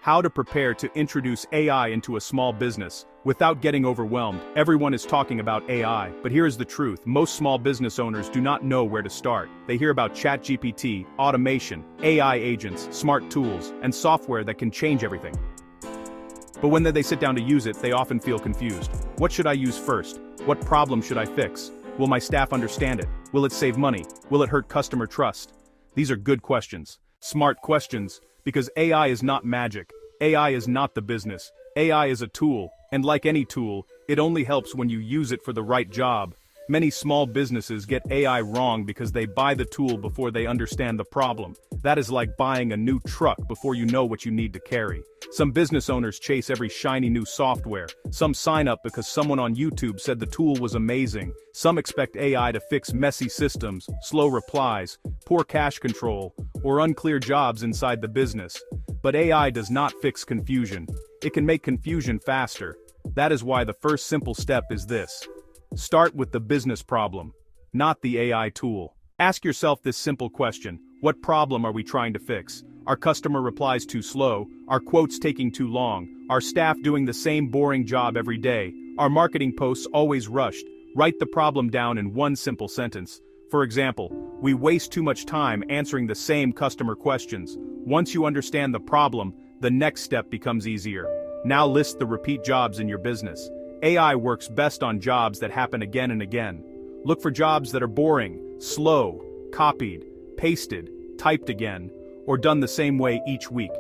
How to prepare to introduce AI into a small business without getting overwhelmed. Everyone is talking about AI, but here's the truth. Most small business owners do not know where to start. They hear about ChatGPT, automation, AI agents, smart tools, and software that can change everything. But when they sit down to use it, they often feel confused. What should I use first? What problem should I fix? Will my staff understand it? Will it save money? Will it hurt customer trust? These are good questions. Smart questions. Because AI is not magic. AI is not the business. AI is a tool, and like any tool, it only helps when you use it for the right job. Many small businesses get AI wrong because they buy the tool before they understand the problem. That is like buying a new truck before you know what you need to carry. Some business owners chase every shiny new software. Some sign up because someone on YouTube said the tool was amazing. Some expect AI to fix messy systems, slow replies, poor cash control, or unclear jobs inside the business. But AI does not fix confusion. It can make confusion faster. That is why the first simple step is this. Start with the business problem, not the AI tool. Ask yourself this simple question. What problem are we trying to fix? Are customer replies too slow? Are quotes taking too long? Are staff doing the same boring job every day? Are marketing posts always rushed? Write the problem down in one simple sentence. For example, we waste too much time answering the same customer questions. Once you understand the problem, the next step becomes easier. Now list the repeat jobs in your business. AI works best on jobs that happen again and again. Look for jobs that are boring, slow, copied, pasted, typed again, or done the same way each week.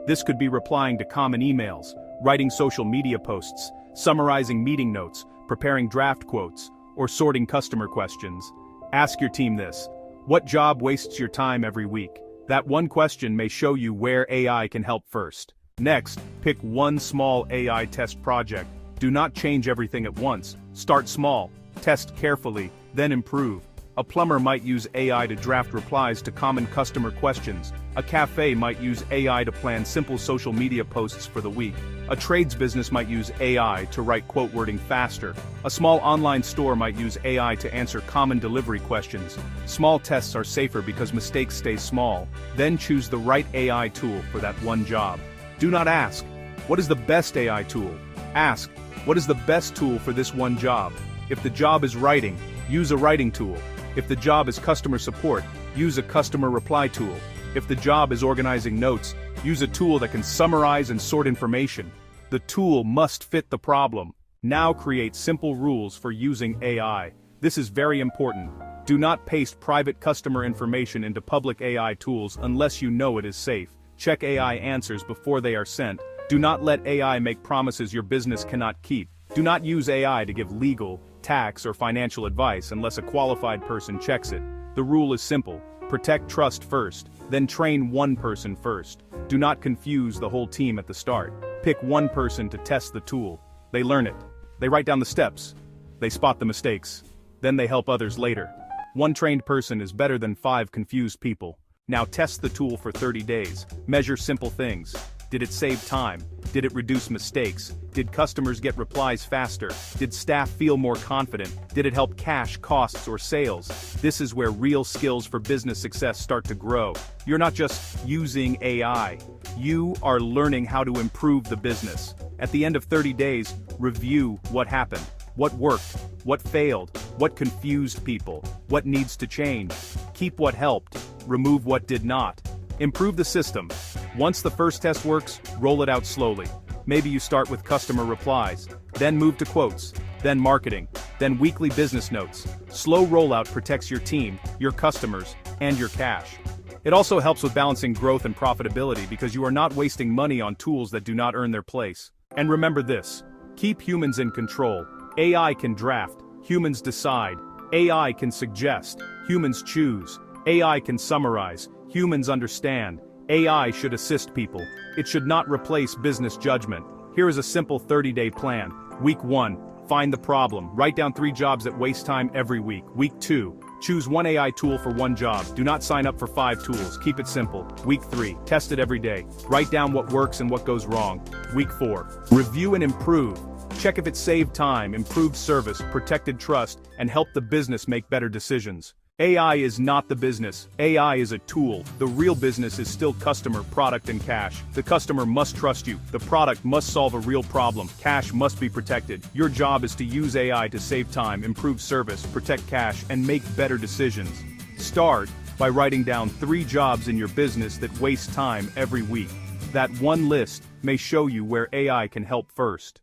This could be replying to common emails, writing social media posts, summarizing meeting notes, preparing draft quotes, or sorting customer questions. Ask your team this. What job wastes your time every week? That one question may show you where AI can help first. Next, pick one small AI test project. Do not change everything at once. Start small, test carefully, then improve. A plumber might use AI to draft replies to common customer questions. A cafe might use AI to plan simple social media posts for the week. A trades business might use AI to write quote wording faster. A small online store might use AI to answer common delivery questions. Small tests are safer because mistakes stay small. Then choose the right AI tool for that one job. Do not ask, what is the best AI tool? Ask, what is the best tool for this one job? If the job is writing, use a writing tool. If the job is customer support, use a customer reply tool. If the job is organizing notes, use a tool that can summarize and sort information. The tool must fit the problem. Now create simple rules for using AI. This is very important. Do not paste private customer information into public AI tools unless you know it is safe. Check AI answers before they are sent. Do not let AI make promises your business cannot keep. Do not use AI to give legal, tax, or financial advice unless a qualified person checks it. The rule is simple. Protect trust first, then train one person first. Do not confuse the whole team at the start. Pick one person to test the tool. They learn it. They write down the steps. They spot the mistakes. Then they help others later. One trained person is better than 5 confused people. Now test the tool for 30 days. Measure simple things. Did it save time? Did it reduce mistakes? Did customers get replies faster? Did staff feel more confident? Did it help cash, costs, or sales? This is where real skills for business success start to grow. You're not just using AI. You are learning how to improve the business. At the end of 30 days, review what happened. What worked? What failed? What confused people? What needs to change? Keep what helped. Remove what did not. Improve the system. Once the first test works, roll it out slowly. Maybe you start with customer replies, then move to quotes, then marketing, then weekly business notes. Slow rollout protects your team, your customers, and your cash. It also helps with balancing growth and profitability because you are not wasting money on tools that do not earn their place. And remember this, keep humans in control. AI can draft, humans decide. AI can suggest, humans choose. AI can summarize, humans understand. AI should assist people. It should not replace business judgment. Here is a simple 30-day plan. Week 1, find the problem. Write down 3 jobs that waste time every week. Week 2, choose one AI tool for one job. Do not sign up for 5 tools. Keep it simple. Week 3, test it every day. Write down what works and what goes wrong. Week 4, review and improve. Check if it saved time, improved service, protected trust, and helped the business make better decisions. AI is not the business. AI is a tool. The real business is still customer, product, and cash. The customer must trust you. The product must solve a real problem. Cash must be protected. Your job is to use AI to save time, improve service, protect cash, and make better decisions. Start by writing down 3 jobs in your business that waste time every week. That one list may show you where AI can help first.